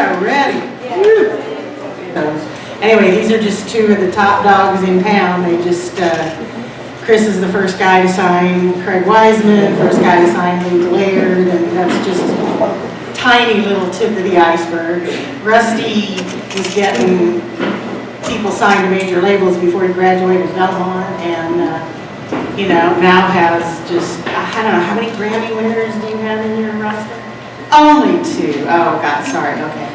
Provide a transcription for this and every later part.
are ready. Anyway, these are just two of the top dogs in town. They just, Chris is the first guy to sign Craig Wiseman, first guy to sign Lee Laird, and that's just a tiny little tip of the iceberg. Rusty was getting people signed to major labels before he graduated Belmont, and now has just, I don't know, how many Grammy winners do you have in your roster? Only 2. Oh God, sorry, okay.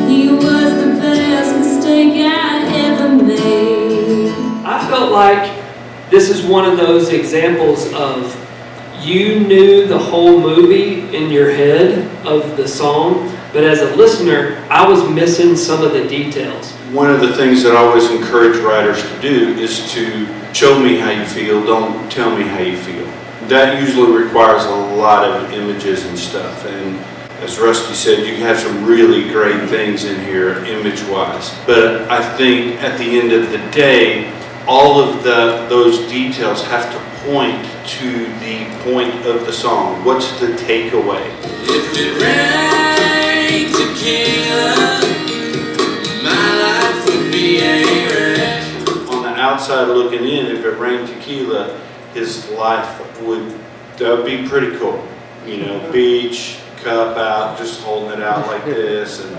He was the best mistake I ever made. I felt like this is one of those examples of you knew the whole movie in your head of the song, but as a listener, I was missing some of the details. One of the things that I always encourage writers to do is to show me how you feel, don't tell me how you feel. That usually requires a lot of images and stuff, and as Rusty said, you have some really great things in here image-wise. But I think at the end of the day, all of those details have to point to the point of the song. What's the takeaway? If it rained tequila, my life would be a wreck. On the outside looking in, if it rained tequila, his life would be pretty cool. Beach, cup out, just holding it out like this, and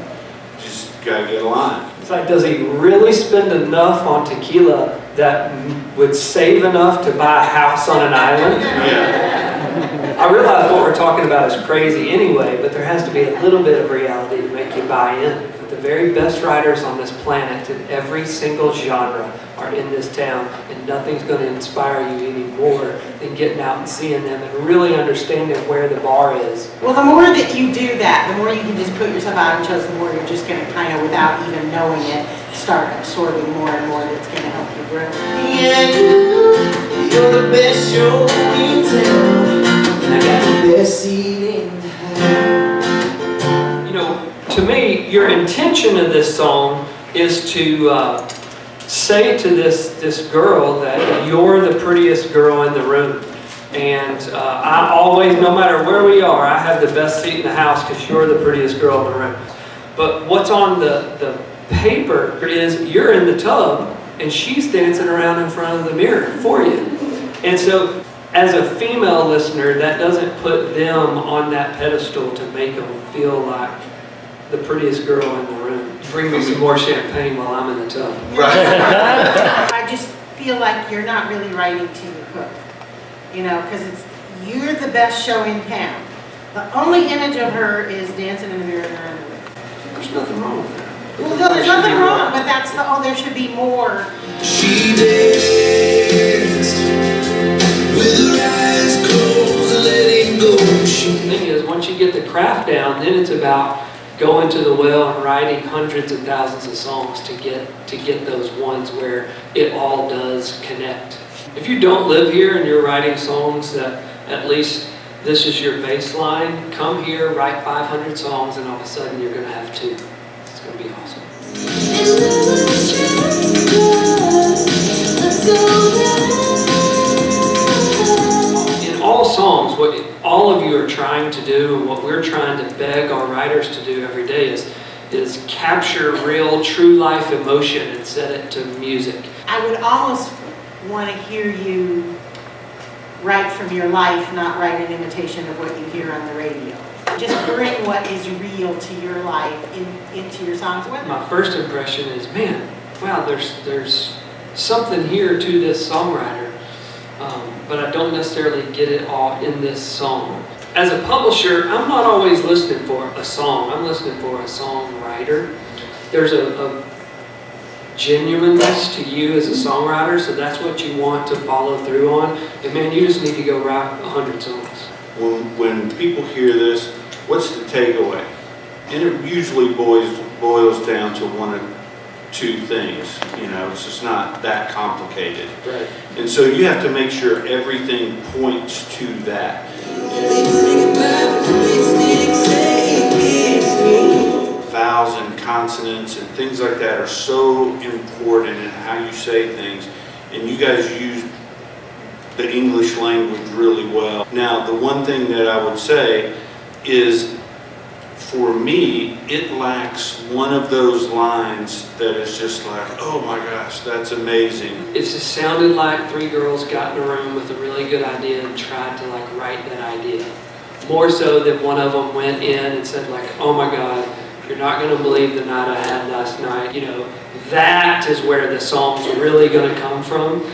just gotta get a line. It's like, does he really spend enough on tequila that would save enough to buy a house on an island? Yeah. I realize what we're talking about is crazy anyway, but there has to be a little bit of reality to make you buy in. But the very best writers on this planet in every single genre are in this town, and nothing's going to inspire you any more than getting out and seeing them and really understanding where the bar is. Well, the more that you do that, the more you can just put yourself out in shows, the more you're just going to kind of, without even knowing it, start absorbing more and more that's going to help you grow. Yeah, you're the best show in town. I got the best seat in town. To me, your intention of this song is to say to this girl that you're the prettiest girl in the room. And I always, no matter where we are, I have the best seat in the house because you're the prettiest girl in the room. But what's on the paper is you're in the tub and she's dancing around in front of the mirror for you. And so as a female listener, that doesn't put them on that pedestal to make them feel like the prettiest girl in the room. Bring me some more champagne while I'm in the tub. I just feel like you're not really writing to your hook, because you're the best show in town. The only image of her is dancing in the mirror in her underwear. There's nothing wrong with that. Well, no, there's nothing wrong, but there should be more. She danced with her eyes closed, letting go. The thing is, once you get the craft down, then it's about going to the well and writing hundreds and thousands of songs to get those ones where it all does connect. If you don't live here and you're writing songs that at least this is your baseline, come here, write 500 songs, and all of a sudden you're going to have 2. It's going to be awesome. In all songs, what all of you are trying to do, and what we're trying to beg our writers to do every day is capture real, true life emotion and set it to music. I would almost want to hear you write from your life, not write an imitation of what you hear on the radio. Just bring what is real to your life into your songs. My first impression is, man, wow, there's something here to this songwriter, but I don't necessarily get it all in this song. As a publisher, I'm not always listening for a song. I'm listening for a songwriter. There's a genuineness to you as a songwriter, so that's what you want to follow through on. And man, you just need to go write 100 songs. When people hear this, what's the takeaway? And it usually boils down to one or two things. It's just not that complicated. Right. And so you have to make sure everything points to that. Vowels and consonants and things like that are so important in how you say things. And you guys use the English language really well. Now, the one thing that I would say is for me, it lacks one of those lines that is just like, oh my gosh, that's amazing. It just sounded like three girls got in a room with a really good idea and tried to like write that idea. More so that one of them went in and said like, oh my God, you're not going to believe the night I had last night. You know, that is where the song's really going to come from.